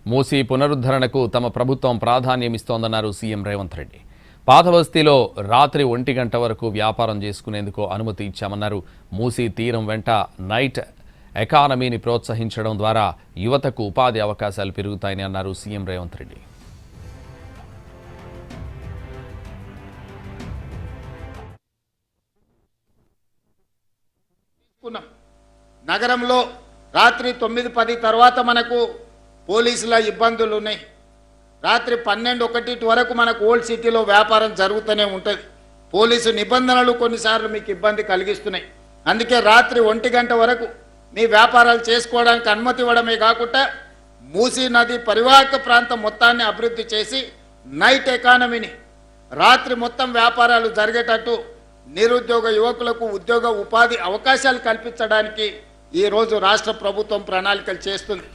మూసీ పునరుద్ధరణకు తమ ప్రభుత్వం ప్రాధాన్యమిస్తోందన్నారు సీఎం రేవంత్ రెడ్డి. పాతబస్తీలో రాత్రి 1 గంట వరకు వ్యాపారం చేసుకునేందుకు అనుమతి ఇచ్చామన్నారు. మూసీ తీరం వెంట నైట్ ఎకానమీని ప్రోత్సహించడం ద్వారా యువతకు ఉపాధి అవకాశాలు పెరుగుతాయని అన్నారు సీఎం రేవంత్ రెడ్డి. నగరంలో రాత్రి 9-10 తర్వాత మనకు పోలీసుల ఇబ్బందులు ఉన్నాయి. రాత్రి 12-1 వరకు మనకు ఓల్డ్ సిటీలో వ్యాపారం జరుగుతూనే ఉంటుంది. పోలీసు నిబంధనలు కొన్నిసార్లు మీకు ఇబ్బంది కలిగిస్తున్నాయి. అందుకే రాత్రి 1 గంట వరకు మీ వ్యాపారాలు చేసుకోవడానికి అనుమతి ఇవ్వడమే కాకుండా మూసీ నది పరివాహక ప్రాంతం మొత్తాన్ని అభివృద్ధి చేసి నైట్ ఎకానమీని రాత్రి మొత్తం వ్యాపారాలు జరిగేటట్టు నిరుద్యోగ యువకులకు ఉద్యోగ ఉపాధి అవకాశాలు కల్పించడానికి ఈరోజు రాష్ట్ర ప్రభుత్వం ప్రణాళికలు చేస్తుంది.